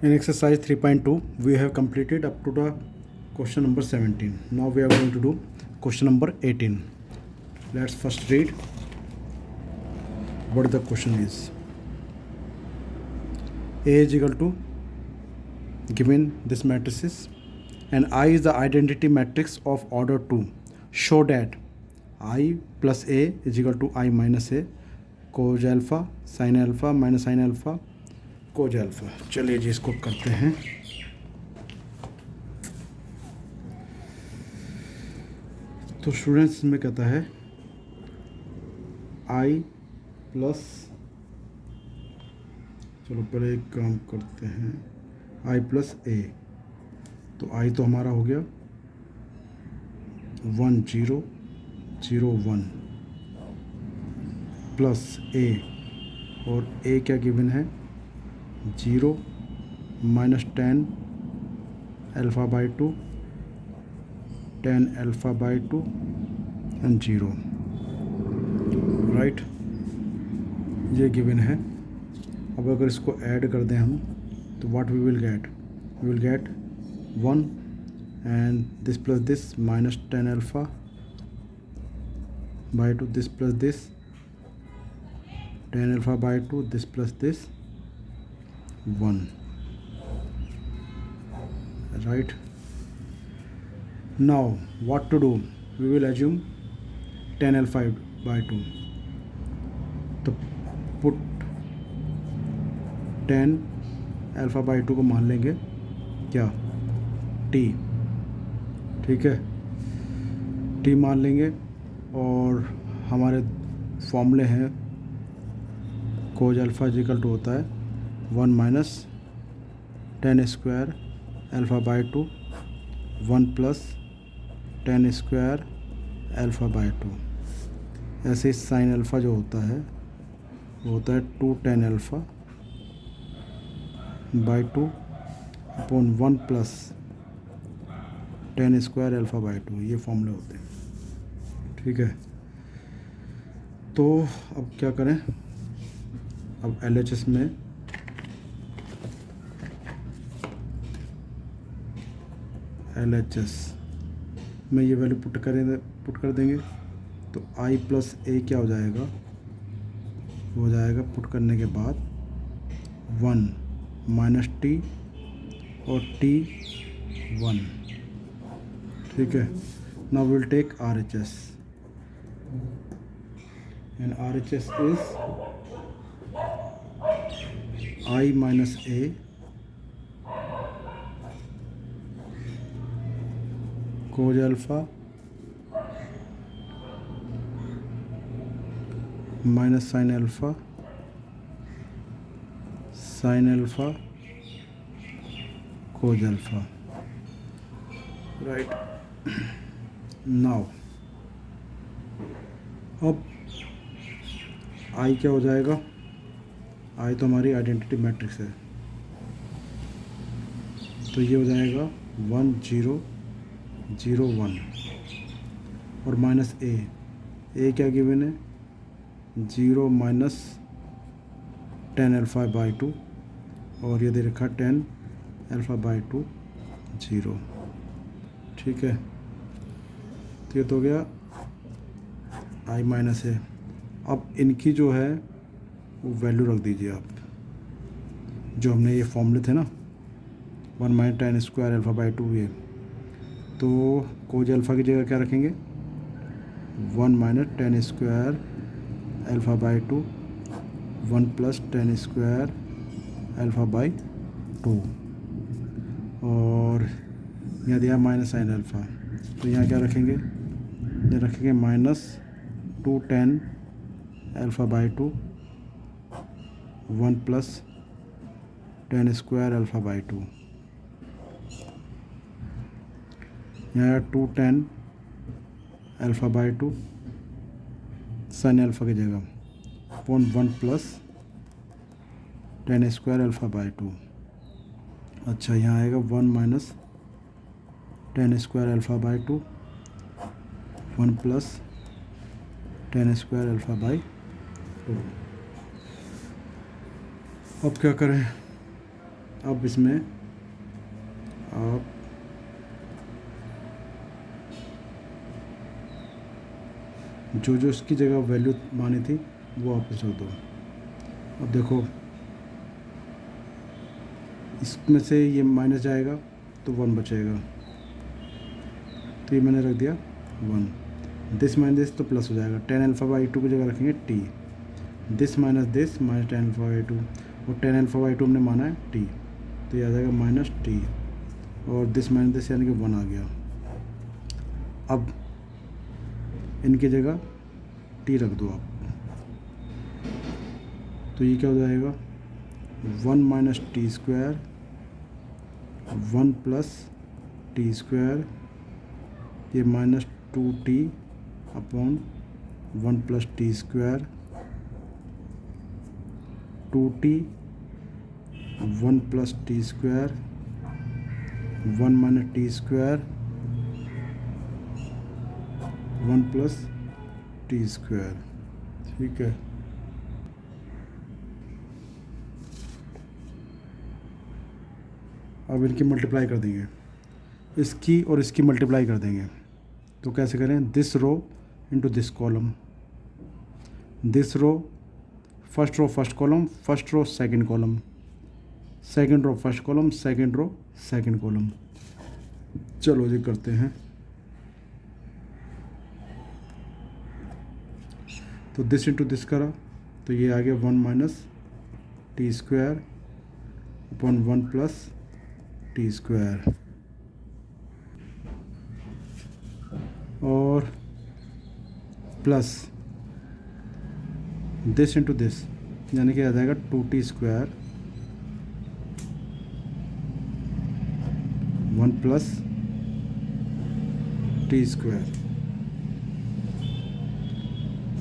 In exercise 3.2, we have completed up to the question number 17. Now we are going to do question number 18. Let's first read what the question is. A is equal to, given this matrices, and I is the identity matrix of order 2. Show that I plus A is equal to I minus A, cos alpha, sin alpha minus sin alpha, cos alpha. चलिए जी इसको करते हैं. तो students में कहता है I plus, चलो पहले एक काम करते हैं, I प्लस A. तो I तो हमारा हो गया 1 0 0 1 प्लस A, और A क्या गिवन है 0 minus 10 alpha by 2 10 alpha by 2 and 0, right. ये गिवन है. अब अगर इसको ऐड कर दें हम तो what we will get 1 and this plus this minus 10 alpha by 2, this plus this 10 alpha by 2, this plus this 1, right. Now what to do? We will assume 10 alpha by 2. तो put 10 alpha by 2 को मान लेंगे क्या t, ठीक है, t मान लेंगे. और हमारे फॉर्मूले हैं कोज अल्फ़ा इक्वल टू होता है 1 minus 10 square alpha by 2, 1 plus 10 square alpha by 2. ऐसे ही साइन अल्फ़ा जो होता है वो होता है 2 10 alpha by 2 upon 1 plus 10 square alpha by 2. ये फॉर्मूले होते हैं, ठीक है. तो अब क्या करें, अब LHS में ये वैल्यू पुट कर देंगे. तो I प्लस A क्या हो जाएगा, हो जाएगा पुट करने के बाद 1 माइनस T और T 1, ठीक है. Now will take RHS and RHS is I minus A cos alpha minus sine alpha cos alpha, right. Now अब I क्या हो जाएगा, I तो हमारी आइडेंटिटी मैट्रिक्स है. तो ये हो जाएगा 1 0 0 1 और माइनस A क्या गिवन है 0 माइनस 10 अल्फ़ा बाई 2, और ये दे रखा 10 अल्फ़ा बाई 2 0, ठीक है. तो ये तो हो गया I माइनस A. अब इनकी जो है वो वैल्यू रख दीजिए आप, जो हमने ये फॉर्मूले थे ना 1 माइनस 10 स्क्वायर अल्फ़ा बाई 2, ये. तो कोज अल्फ़ा की जगह क्या रखेंगे 1 minus 10 square alpha by 2, 1 plus 10 square alpha by 2, और यहाँ दिया माइनस साइन अल्फ़ा. तो यहाँ क्या रखेंगे, ये रखेंगे minus 2 10 alpha by 2, 1 plus 10 square alpha by 2. यहाँ 2 10 अल्फ़ा बाई 2 साइन अल्फ़ा की जगह upon 1 plus 10 square alpha by 2. अच्छा, यहाँ आएगा 1 minus 10 square alpha by 2, 1 plus 10 square alpha by 2. अब क्या करें, अब इसमें आप जो जो इसकी जगह वैल्यू मानी थी वो वापस रख दो। अब देखो इसमें से ये माइनस जाएगा तो 1 बचेगा, तो ये मैंने रख दिया 1। दिस माइनस दिस तो प्लस हो जाएगा। tan अल्फ़ा बाई 2 की जगह रखेंगे t। This minus this minus tan alpha by 2, और tan अल्फ़ा बाई 2 हमने माना है t, तो ये आ जाएगा माइनस t, और दिस माइनस दिस यानी कि 1 आ गया। अब इनकी जगह t रख दो आप, तो ये क्या हो जाएगा 1 minus T square 1 plus T square, ये minus 2t upon 1 plus T square, 2t 1 plus T square 1 minus T square 1 plus T square. ठीक है, अब इनकी मल्टीप्लाई कर देंगे, इसकी और इसकी मल्टीप्लाई कर देंगे। तो कैसे करें, this row into this column, this row first column, first row second column, second row first column, second row second column. चलो जी करते हैं। तो दिस इंटू दिस करा तो ये आ गया 1 minus T square upon 1 plus T square, और प्लस दिस इंटू दिस यानी कि आ जाएगा 2t square 1 plus T square.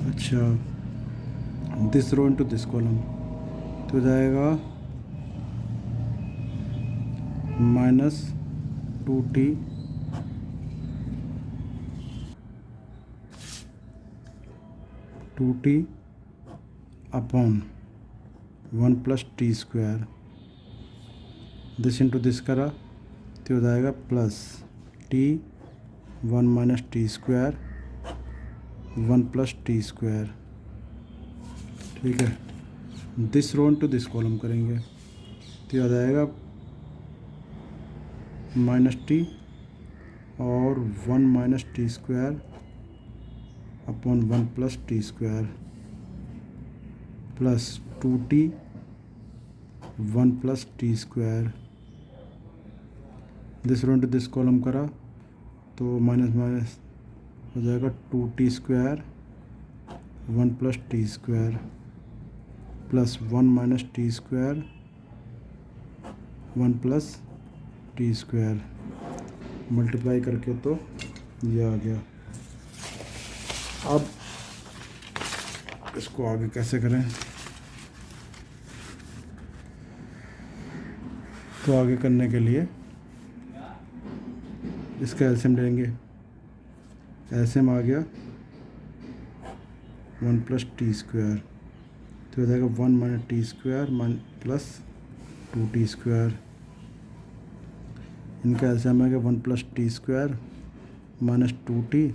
अच्छा, this row into this column तो जाएगा minus 2t upon 1 plus T square, this into this करा तो हो जाएगा plus t 1 minus T square 1 plus T square. ठीक है, this row into this column करेंगे तो आ जाएगा माइनस टी और 1 minus T square upon 1 plus T square plus 2t 1 plus T square. This row into this column करा तो minus minus हो जाएगा 2t square 1 plus T square plus 1 minus T square 1 plus T square, multiply करके तो ये आ गया। अब इसको आगे कैसे करें, तो आगे करने के लिए इसका एलसीएम लेंगे। एलसीएम आ गया 1 प्लस टी स्क्वायर, तो हो जाएगा 1 minus T square plus 2t square. इनका एलसीएम आ गया 1 plus T square minus 2t,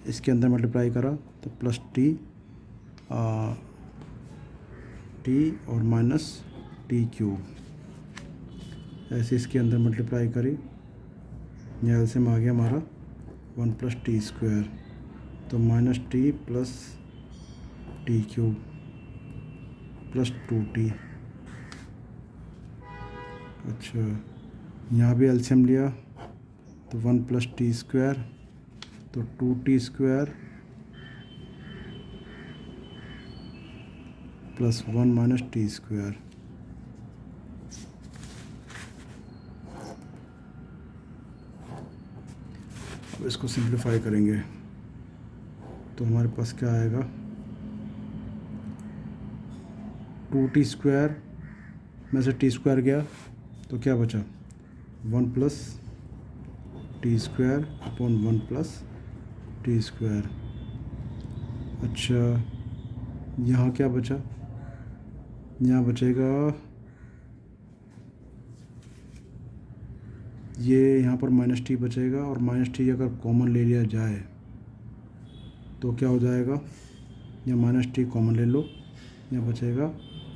इसके अंदर मल्टीप्लाई करा तो प्लस टी और माइनस टी क्यूब, ऐसे इसके अंदर मल्टीप्लाई करी, यह एलसीएम आ गया हमारा 1 प्लस टी स्क्वायर, तो minus T plus T cube plus 2t। अच्छा, यहाँ भी एलसीएम लिया तो 1 प्लस टी स्क्वायर तो 2t square plus 1 minus T square. अब इसको सिंप्लीफाई करेंगे तो हमारे पास क्या आएगा, 2t स्क्वायर में से टी स्क्वायर गया तो क्या बचा 1 plus T square upon 1 plus T square. अच्छा, यहाँ क्या बचा, यहाँ बचेगा ये यहाँ पर माइनस टी बचेगा, और माइनस टी अगर कॉमन ले लिया जाए तो क्या हो जाएगा, या माइनस टी कॉमन ले लो, यहाँ बचेगा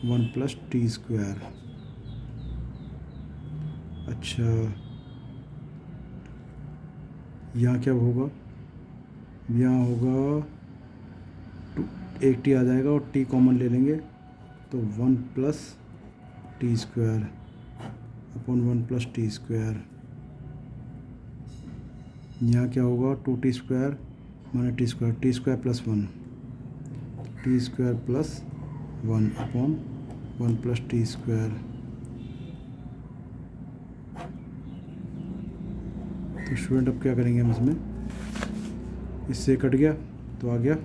1 प्लस टी स्क्वायर। अच्छा, यहाँ क्या होगा, यहाँ होगा एक टी आ जाएगा और टी कॉमन ले लेंगे तो 1 plus T square upon 1 plus T square. यहाँ क्या होगा, 2t square minus T square plus 1, T square plus 1 upon 1 plus T square. तो स्टूडेंट अब क्या करेंगे हम इसमें, इससे कट गया तो आ गया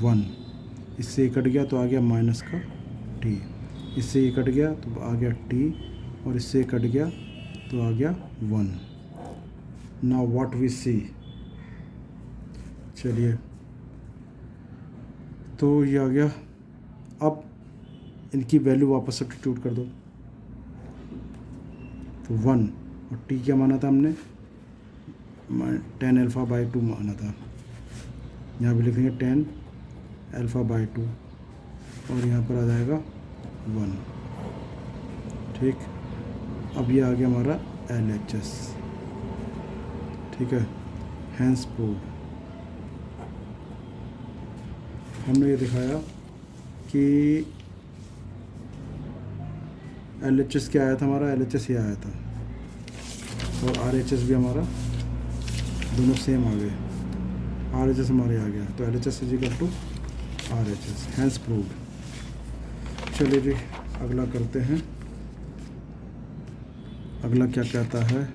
1, इससे कट गया तो आ गया माइनस का t, इससे ये कट गया तो आ गया t, और इससे कट गया तो आ गया 1। नाउ व्हाट वी सी, चलिए तो ये आ गया। अब इनकी वैल्यू वापस सब्स्टिट्यूट कर दो, तो 1 और t क्या माना था हमने, tan अल्फ़ा बाई 2 माना था, यहाँ भी लिखेंगे tan अल्फ़ा बाई 2, और यहाँ पर आ जाएगा 1। ठीक, अब ये आ गया हमारा LHS। ठीक है, हैंस प्रूव्ड। हमने ये दिखाया कि LHS क्या आया था हमारा, LHS ये आया था, और RHS भी हमारा दोनों सेम आ गए, RHS हमारे आ गया, तो LHS is equal to RHS, hence proved. चलिए जी अगला करते हैं, अगला क्या कहता है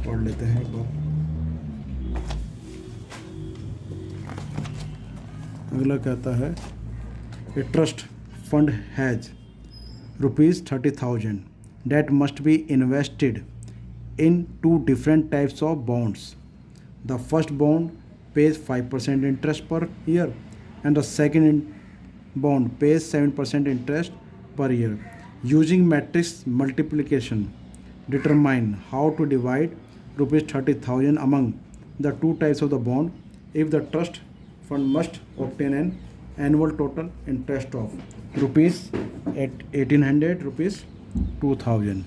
पढ़ लेते हैं एक बार। अगला कहता है, a trust fund has ₹30,000 that must be invested in 2 different types of bonds. The first bond pays 5% interest per year and the second bond pays 7% interest per year. Using matrix multiplication, determine how to divide ₹30,000 among the 2 types of the bond if the trust fund must obtain an annual total interest of ₹1,800, ₹2,000।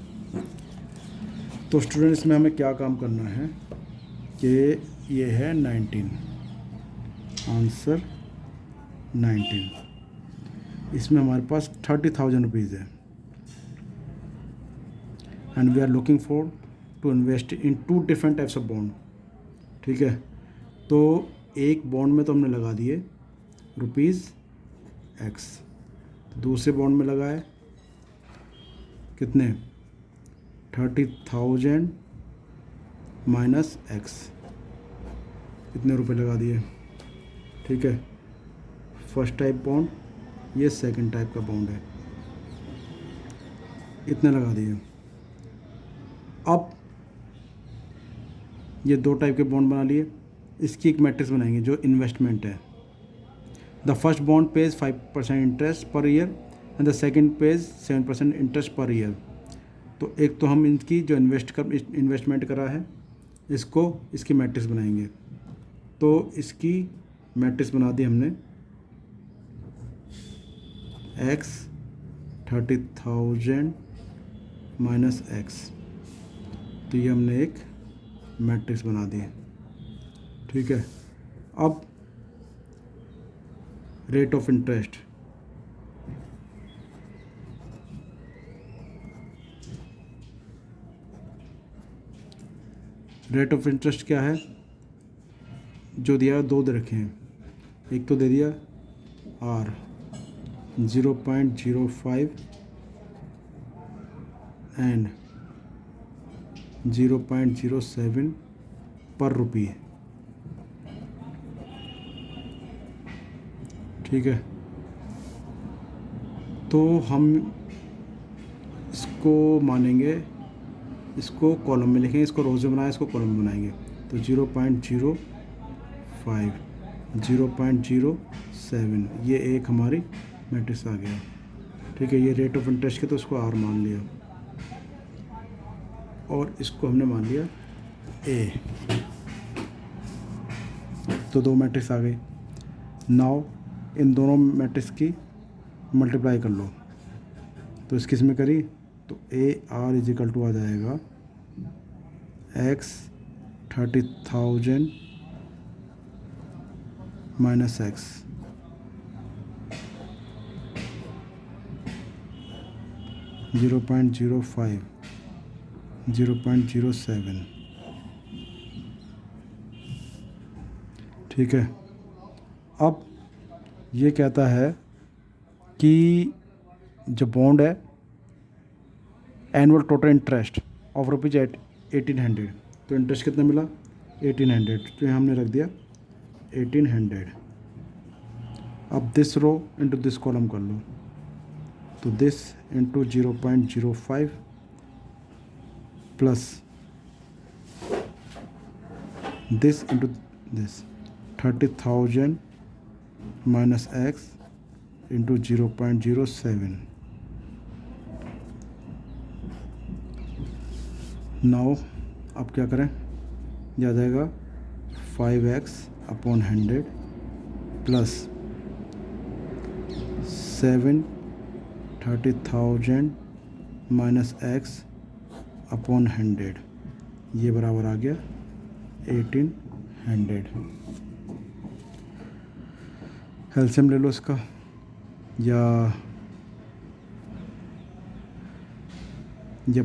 तो student इसमें हमें क्या काम करना है कि ये है 19, आंसर 19। इसमें हमारे पास ₹30,000 है and we are looking for to invest in 2 different types of bond. ठीक है, तो एक बॉन्ड में तो हमने लगा दिए ₹X, दूसरे बॉन्ड में लगाए कितने, 30,000 माइनस X, इतने रुपए लगा दिए। ठीक है, फर्स्ट टाइप बॉन्ड, ये सेकंड टाइप का बॉन्ड है, इतने लगा दिए। अब ये 2 टाइप के बॉन्ड बना लिए, इसकी एक मैट्रिक्स बनाएंगे जो इन्वेस्टमेंट है। The first bond page 5% interest per year and the second page 7% interest per year. तो एक तो हम इनकी जो इन्वेस्टमेंट करा है इसको, इसकी मैट्रिक्स बनाएंगे। तो इसकी मैट्रिक्स बना दी हमने, X 30,000 माइनस X, तो ये हमने एक मैट्रिक्स बना दी। ठीक है, अब rate of interest, rate of interest क्या है, जो दिया 2 दे रखे हैं, एक तो दे दिया R 0.05 एंड 0.07 पर रुपये। ठीक है, तो हम इसको मानेंगे, इसको कॉलम में लिखेंगे, इसको रोज़ में बनाए, इसको कॉलम में बनाएंगे। तो 0.05 0.07 ये एक हमारी मैट्रिक्स आ गया। ठीक है, ये रेट ऑफ इंटरेस्ट के तो उसको आर मान लिया और इसको हमने मान लिया ए। तो दो मैट्रिक्स आ गई। नाउ इन दोनों मैट्रिक्स की मल्टीप्लाई कर लो। तो इस किस में करी तो A R is equal to आ जाएगा एक्स 30,000 माइनस एक्स, 0.05, 0.07। ठीक है, अब ये कहता है कि जो बॉन्ड है annual total interest of rupees 1800, तो इंटरेस्ट कितना मिला 1800, तो यहाँ हमने रख दिया 1800। अब this row into this column कर लो, तो this into 0.05 plus this into this 30,000 minus X into 0.07। Now अब क्या करें, यह आ जाएगा 5x upon 100 plus 7 30,000 minus X upon 100, ये बराबर आ गया 1800। एलसीएम ले लो इसका, या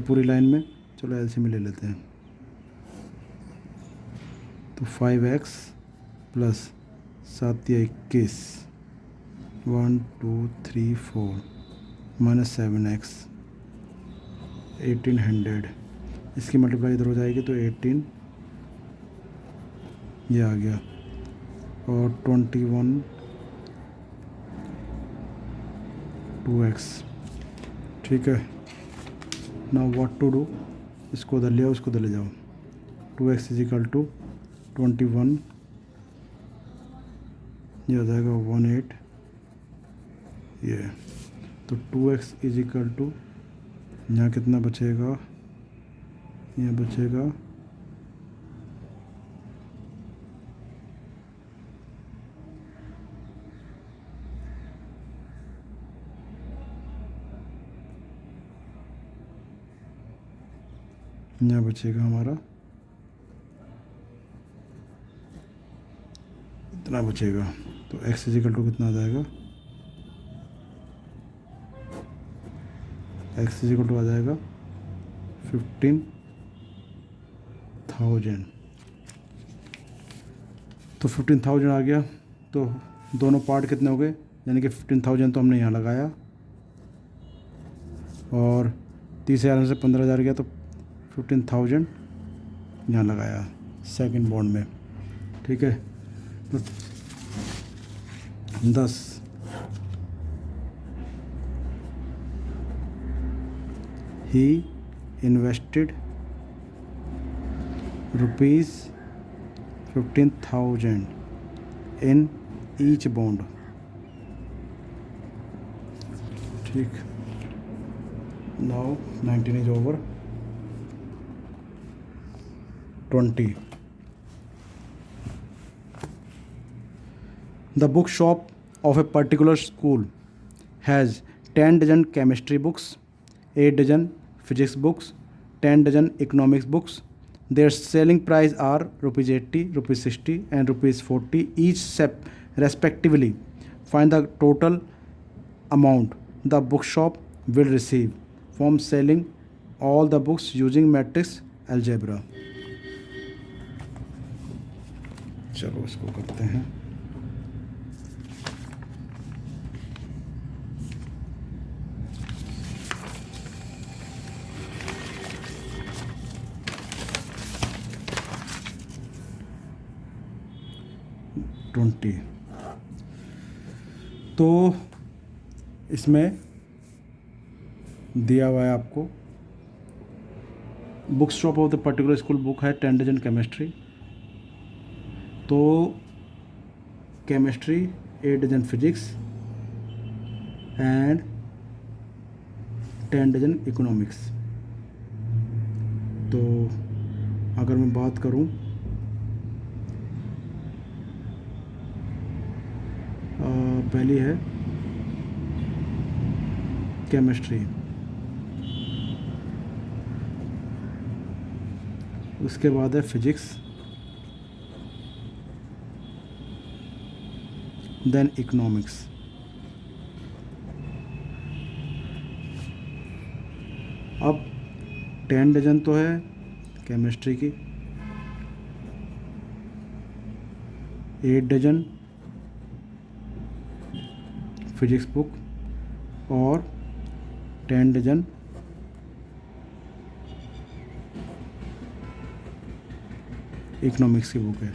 पूरी लाइन में, चलो एलसीएम ले लेते हैं। तो 5x प्लस 7 या 21, 1 2 3 4 माइनस 7x 1800, इसकी मल्टीप्लाई इधर हो जाएगी तो 18 ये आ गया, और 21 2x। ठीक है, नाउ व्हाट टू डू, इसको उधर ले आओ, उसको उधर ले जाओ। 2x इज इक्वल टू 21, ये हो जाएगा 18, ये तो 2x इज इक्वल टू, यहाँ कितना बचेगा, यहाँ बचेगा 1 यहाँ बचेगा हमारा इतना बचेगा। तो x इज इक्वल टू कितना आ जाएगा, x इज इक्वल टू आ जाएगा 15,000। तो 15,000 आ गया, तो दोनों पार्ट कितने हो गए, यानी कि 15,000 तो हमने यहाँ लगाया, और 30,000 से 15,000 गया, तो 15,000 यहाँ लगाया सेकंड बॉन्ड में। ठीक है, तो 10 ही invested rupees 15,000 in each bond. ठीक, now 19 is over. 20, the bookshop of a particular school has 10 dozen chemistry books, 8 dozen physics books, 10 dozen economics books. Their selling price are rupees 80, rupees 60 and rupees 40 each respectively. Find the total amount the bookshop will receive from selling all the books using matrix algebra. चलो इसको करते हैं। तो इसमें दिया हुआ है आपको, book shop of the particular school book है 10 डजन केमिस्ट्री, तो chemistry 8 dozen physics and 10 dozen economics. तो अगर मैं बात करूं पहली है केमिस्ट्री, उसके बाद है फिजिक्स, देन इकोनॉमिक्स। अब 10 डजन तो है केमिस्ट्री की, 8 डजन फिजिक्स बुक और 10 डजन इकोनॉमिक्स की बुक है।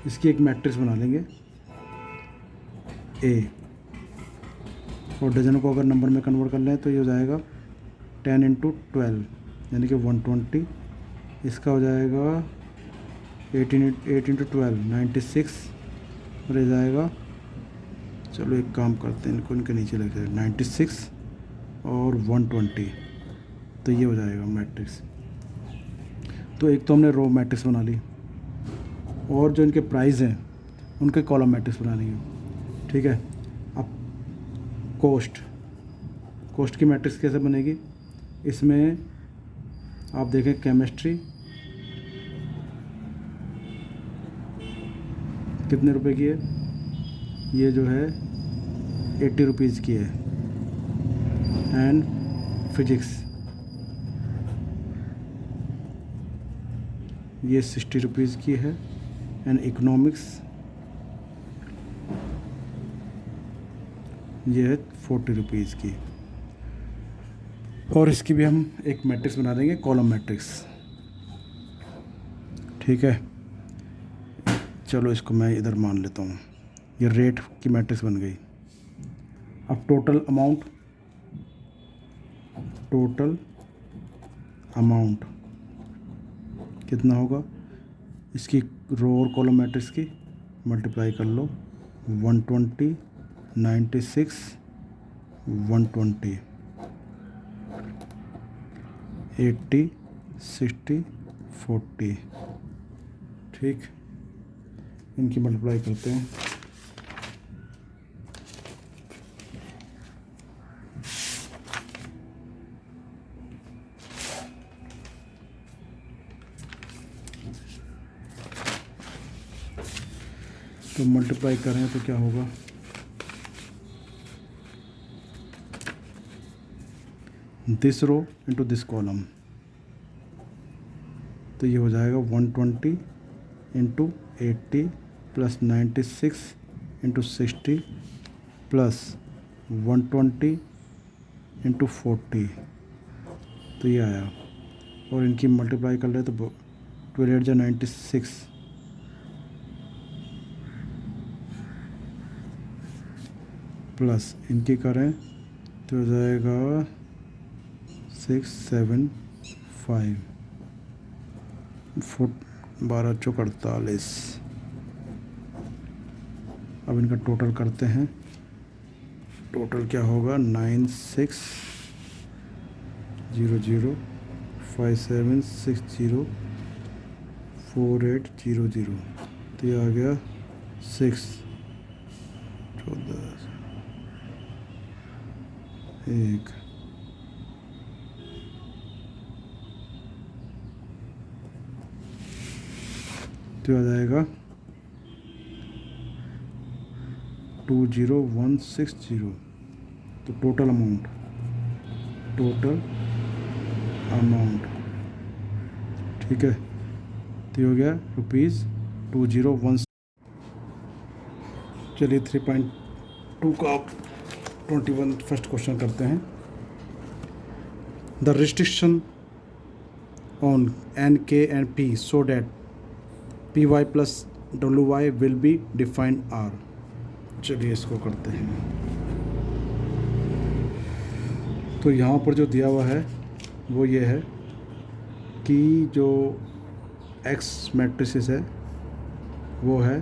इसकी एक मैट्रिक्स बना लेंगे ए, और डजन को अगर नंबर में कन्वर्ट कर लें तो ये हो जाएगा 10 × 12 यानी कि 120। इसका हो जाएगा 8 × 12 96, और ये जाएगा, चलो एक काम करते हैं, इनको इनके नीचे लग जाएगा 96 और 120, तो ये हो जाएगा मैट्रिक्स। तो एक तो हमने रो मैट्रिक्स बना ली, और जो इनके प्राइस हैं उनके कॉलम मैट्रिक्स बना लेंगे। ठीक है, अब कोस्ट की मैट्रिक्स कैसे बनेगी? इसमें आप देखें केमिस्ट्री कितने रुपए की है, ये जो है 80 रुपीज़ की है, एंड फिजिक्स ये 60 रुपीज़ की है, एंड इकोनॉमिक्स ये है 40 रुपीज़ की। और इसकी भी हम एक मैट्रिक्स बना देंगे, कॉलम मैट्रिक्स। ठीक है, चलो इसको मैं इधर मान लेता हूँ, ये रेट की मैट्रिक्स बन गई। अब टोटल अमाउंट कितना होगा? इसकी रो और कॉलम मैट्रिक्स की मल्टीप्लाई कर लो, 120, 96, 120, 80, 60, 40। ठीक, इनकी मल्टीप्लाई करते हैं। तो मल्टीप्लाई करें तो क्या होगा? This row into this column, तो ये हो जाएगा 120 × 80 प्लस 96 × 60 प्लस 120 × 40, तो ये आया। और इनकी मल्टीप्लाई कर ले तो 12 × 96 प्लस इनकी करें तो हो जाएगा 675, 12 × 48। अब इनका टोटल करते हैं, टोटल क्या होगा? 9600 5760 4800, तो ये आ गया 6 14 1 तो आ जाएगा 20160। तो टोटल अमाउंट ठीक है, तो ये हो गया ₹201। चलिए 3.2 का 21 फर्स्ट क्वेश्चन करते हैं। The restriction on NK and P so that PY plus WY will be defined R। चलिए इसको करते हैं। तो यहाँ पर जो दिया हुआ है वो ये है कि जो X मैट्रिसेस है वो है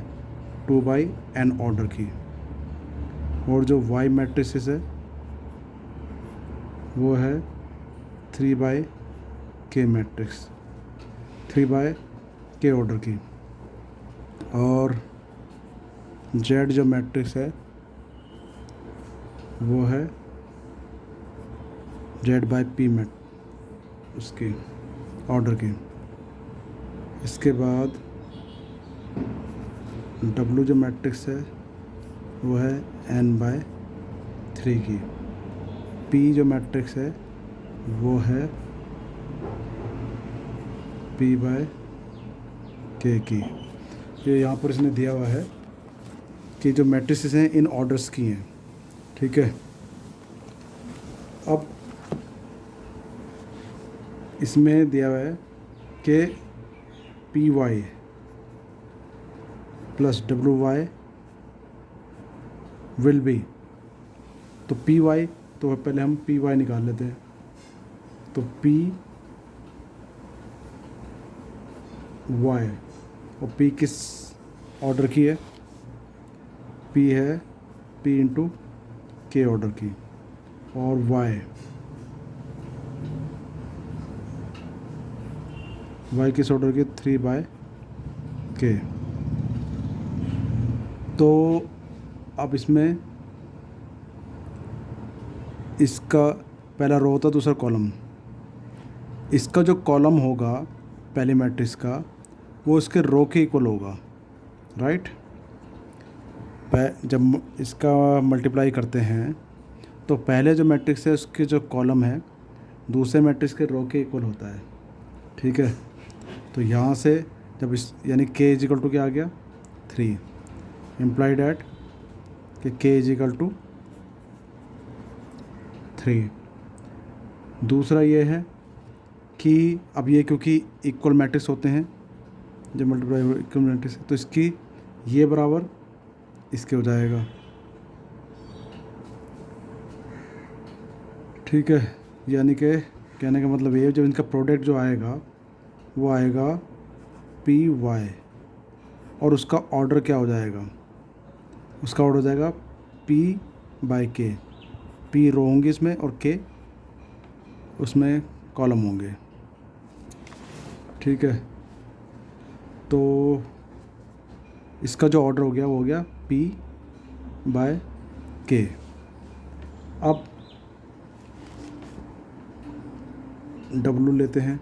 2/n ऑर्डर की, और जो Y मैट्रिसेस है वो है 3/k मैट्रिक्स, 3/k ऑर्डर की। और जेड जो मैट्रिक्स है वो है Z/P उसकी ऑर्डर की। इसके बाद W जो मैट्रिक्स है वो है N/3 की। P जो मैट्रिक्स है वो है P/K की। ये यहाँ पर इसने दिया हुआ है कि जो मैट्रिसेस हैं इन ऑर्डर्स की हैं, ठीक है। अब इसमें दिया हुआ है कि PY plus WY will be, तो PY, तो पहले हम PY निकाल लेते हैं। तो PY और P किस ऑर्डर की है? P है P/K ऑर्डर की, और Y किस ऑर्डर की? 3/K। तो अब इसमें इसका पहला रो होता, दूसरा कॉलम। इसका जो कॉलम होगा पहले मैट्रिक्स का, वो इसके रो के इक्वल होगा, राइट। जब इसका मल्टीप्लाई करते हैं तो पहले जो मैट्रिक्स है उसके जो कॉलम है दूसरे मैट्रिक्स के रो के इक्वल होता है, ठीक है। तो यहाँ से जब इस यानी k इजिकल टू क्या आ गया? 3, इम्प्लाइड एट कि k इजिकल टू 3। दूसरा ये है कि अब ये क्योंकि इक्वल मैट्रिक्स होते हैं जब मल्टीप्लाई इक्वल मैट्रिक्स, तो इसकी ये बराबर इसके हो जाएगा, ठीक है। यानी कि कहने का मतलब ये, जब इनका प्रोडक्ट जो आएगा वो आएगा PY, और उसका ऑर्डर क्या हो जाएगा? उसका ऑर्डर हो जाएगा P/K। P रो होंगे इसमें और K उसमें कॉलम होंगे, ठीक है। तो इसका जो ऑर्डर हो गया वो हो गया P/K। अब W लेते हैं।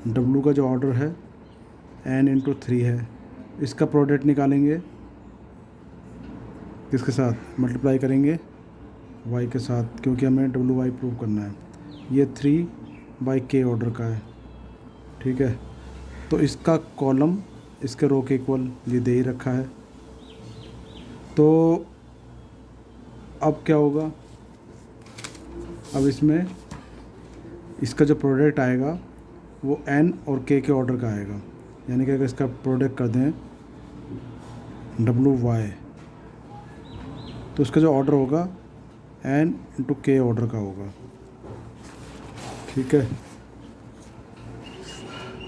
W का जो ऑर्डर है N/3 है। इसका प्रोडक्ट निकालेंगे किसके साथ? मल्टीप्लाई करेंगे Y के साथ, क्योंकि हमें WY प्रूव करना है। ये 3/K ऑर्डर का है, ठीक है। तो इसका कॉलम इसके रो के इक्वल ये दे ही रखा है। तो अब क्या होगा? अब इसमें इसका जो प्रोडक्ट आएगा वो N और K के ऑर्डर का आएगा, यानी कि अगर इसका प्रोडक्ट कर दें WY, तो इसका जो ऑर्डर होगा N/K ऑर्डर का होगा, ठीक है।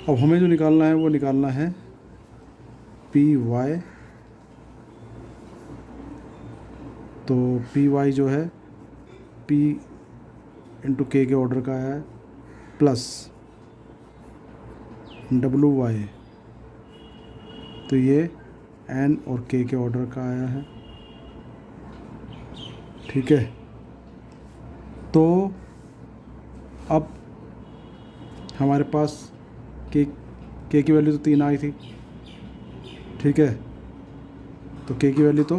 अब हमें जो निकालना है वो निकालना है PY। तो PY जो है P/K के ऑर्डर का है, प्लस WY, तो ये N और K के ऑर्डर का आया है, ठीक है। तो अब हमारे पास K की वैल्यू तो 3 आई थी, ठीक है। तो K की वैल्यू तो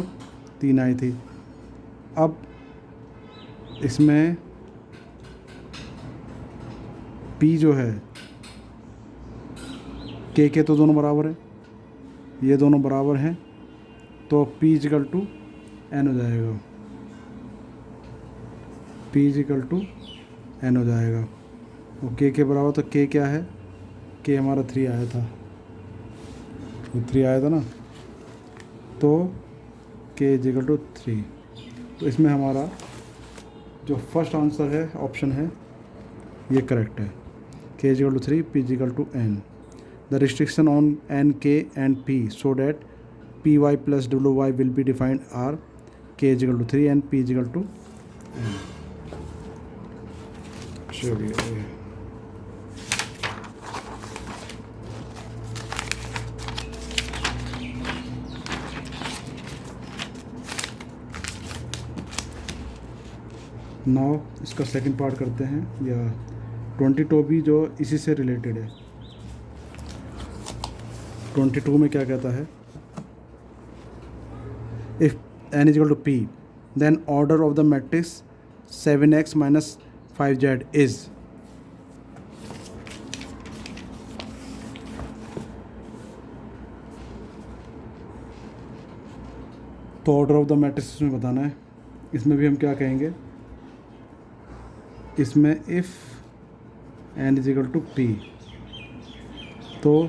3 आई थी। अब इसमें P जो है K तो दोनों बराबर है, ये दोनों बराबर हैं, तो P इजिकल टू N हो जाएगा, P इजिकल टू N हो जाएगा। और K के बराबर, तो K क्या है? K हमारा 3 आया था, 3 आया था ना, तो K इजिकल टू 3। तो इसमें हमारा जो फर्स्ट आंसर है ऑप्शन है ये करेक्ट है। K is equal to 3, P is equal to N। The restriction on N, K and P so that PY plus WY will be defined are K is equal to 3 and P is equal to N. चलिए now इसका second part करते हैं, या 22 भी जो इसी से related है। 22 में क्या कहता है, if n is equal to p then order of the matrix 7x minus 5z is. तो ऑर्डर ऑफ द मैट्रिक्स इसमें बताना है। इसमें भी हम क्या कहेंगे, इसमें if n is equal to p तो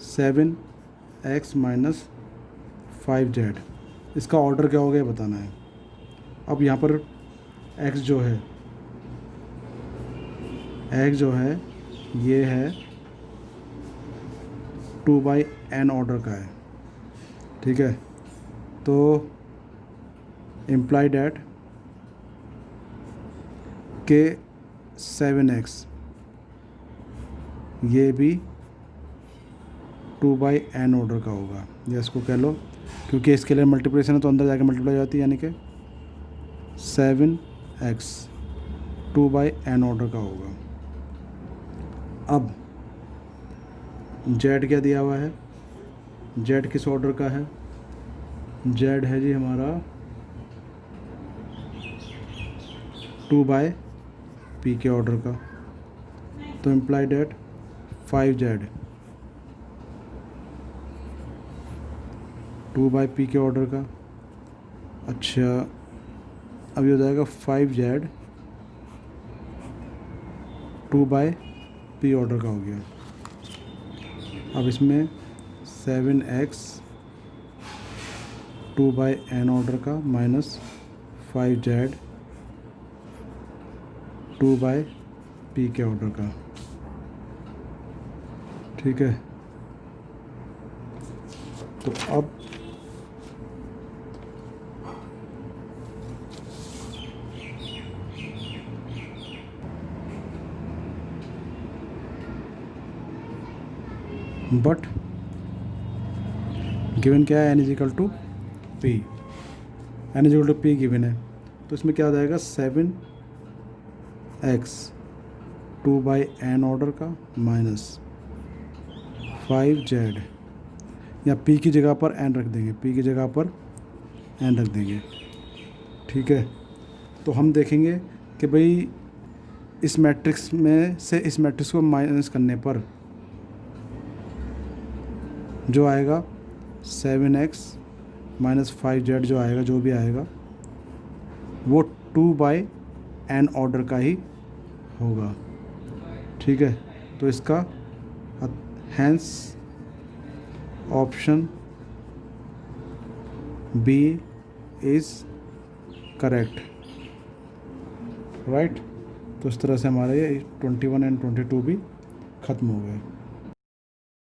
7x माइनस 5z, इसका ऑर्डर क्या होगा ये बताना है। अब यहाँ पर x जो है ये है 2/n ऑर्डर का है, ठीक है। तो इम्प्लाई डैट के 7x ये भी 2/n ऑर्डर का होगा, या इसको कह लो, क्योंकि इसके लिए मल्टीप्लिकेशन है तो अंदर जाके मल्टीप्लाई हो जाती है, यानी कि 7x 2/n ऑर्डर का होगा। अब z क्या दिया हुआ है, z किस ऑर्डर का है, z है जी हमारा 2/p के ऑर्डर का। तो इम्प्लाई डेट 5z 2/p के ऑर्डर का। अच्छा, अब ये हो जाएगा 5z 2/p ऑर्डर का हो गया। अब इसमें 7x 2/n ऑर्डर का माइनस 5z 2/p के ऑर्डर का, ठीक है। तो अब बट गिवन क्या है, n is equal to p, n is equal to p given है। तो इसमें क्या आ जाएगा 7x 2/n ऑर्डर का माइनस 5z, या p की जगह पर n रख देंगे, p की जगह पर n रख देंगे, ठीक है। तो हम देखेंगे कि भाई इस मैट्रिक्स में से इस मैट्रिक्स को माइनस करने पर जो आएगा 7x माइनस 5z जो आएगा, जो भी आएगा वो 2/n ऑर्डर का ही होगा, ठीक है। तो इसका hence option B is correct, right. तो इस तरह से हमारे 21 एंड 22 भी ख़त्म हो गए।